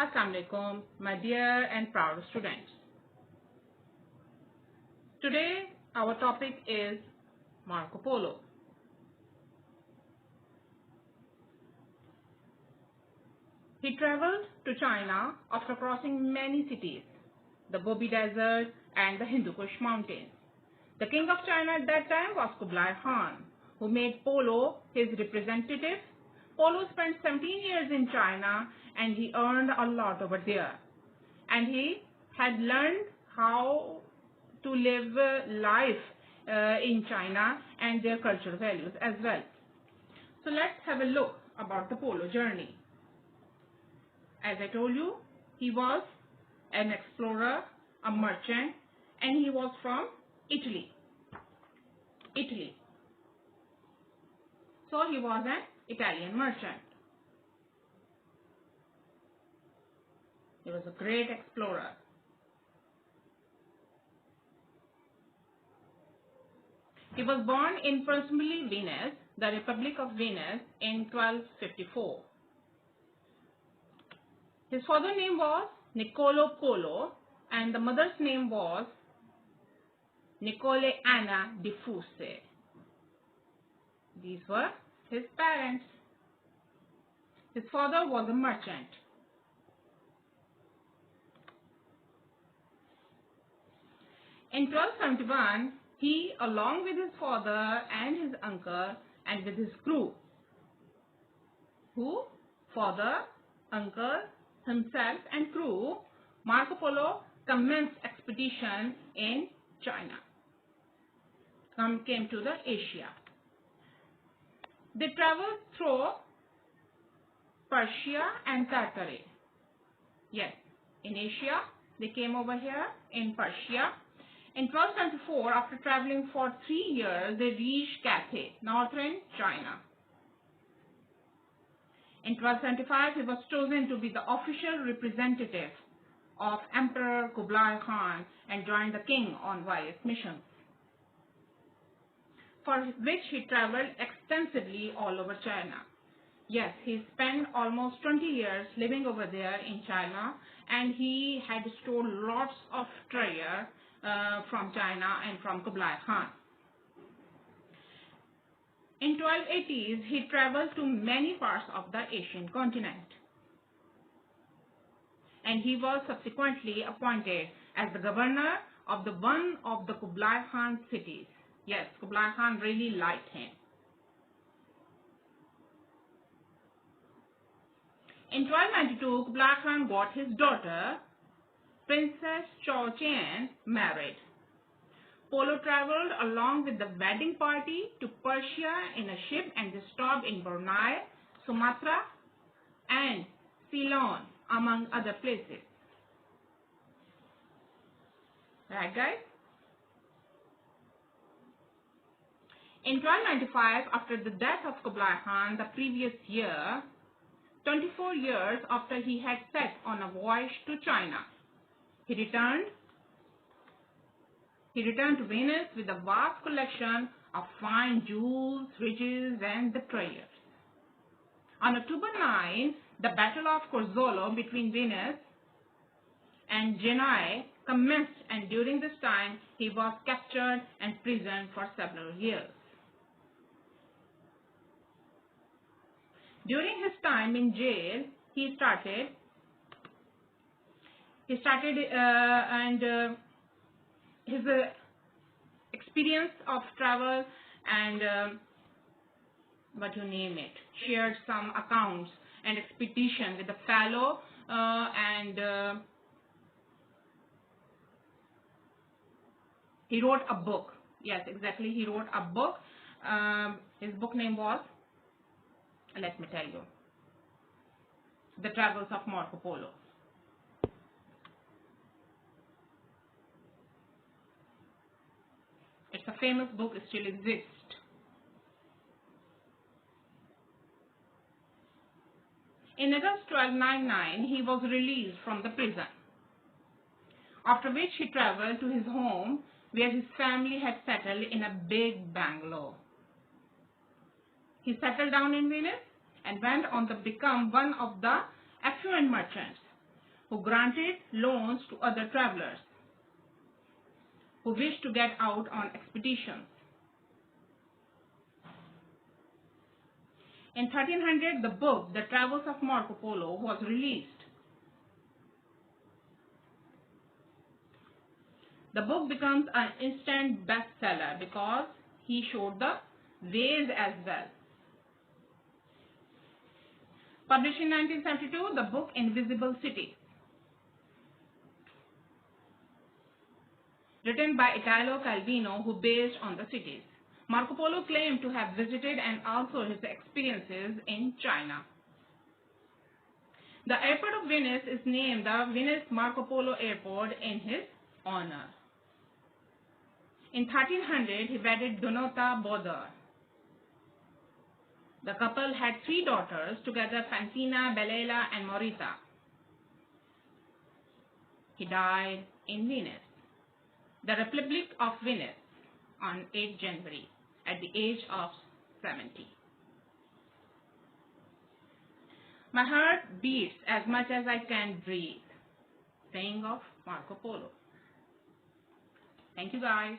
Assalamu alaikum, my dear and proud students. Today our topic is Marco Polo. He traveled to China after crossing many cities, the Gobi Desert and the Hindu Kush Mountains. The king of China at that time was Kublai Khan, who made Polo his representative. Polo spent 17 years in China and he earned a lot over there. And he had learned how to live life in China and their cultural values as well. So let's have a look about the Polo journey. As I told you, he was an explorer, a merchant, and he was from Italy. So he was an Italian merchant. He was a great explorer. He was born in presumably Venice, the Republic of Venice, in 1254. His father's name was Niccolo Polo and the mother's name was Nicole Anna di Fuse. These were his parents. His father was a merchant. In 1271, he, along with his father and his uncle and with his crew, father, uncle, himself and crew, Marco Polo commenced expedition in China. Came to the Asia. They traveled through Persia and Tartary. Yes, in Asia, they came over here in Persia. In 1274, after traveling for 3 years, they reached Cathay, northern China. In 1275, he was chosen to be the official representative of Emperor Kublai Khan and joined the king on various missions, for which he traveled extensively all over China. Yes, he spent almost 20 years living over there in China, and he had stored lots of treasure from China and from Kublai Khan. In 1280s, he traveled to many parts of the Asian continent, and he was subsequently appointed as the governor of one of the Kublai Khan cities. Yes, Kublai Khan really liked him. In 1292, Kublai Khan got his daughter, Princess Chao Chen, married. Polo traveled along with the wedding party to Persia in a ship and they stopped in Brunei, Sumatra, and Ceylon, among other places. Right, guys? In 1295, after the death of Kublai Khan the previous year, 24 years after he had set on a voyage to China, he returned to Venice with a vast collection of fine jewels, riches, and the treasures. On October 9, the Battle of Corzolo between Venice and Genoa commenced, and during this time he was captured and imprisoned for several years. During his time in jail, his experience of travel and shared some accounts and expedition with a fellow and he wrote a book. Yes, exactly, he wrote a book. His book name was, let me tell you, The Travels of Marco Polo. It's a famous book, it still exists. In August 1299, he was released from the prison, after which he traveled to his home where his family had settled in a big bungalow. He settled down in Venice and went on to become one of the affluent merchants. who granted loans to other travelers who wished to get out on expeditions. In 1300, the book The Travels of Marco Polo was released. The book becomes an instant bestseller because he showed the ways as well. Published in 1972, the book Invisible City, written by Italo Calvino, who based on the cities Marco Polo claimed to have visited and also his experiences in China. The airport of Venice is named the Venice Marco Polo Airport in his honor. In 1300, he wedded Donata Bodar. The couple had 3 daughters together, Fantina, Bellela, and Morita. He died in Venice, the Republic of Venice, on 8 January at the age of 70. My heart beats as much as I can breathe. Saying of Marco Polo. Thank you guys.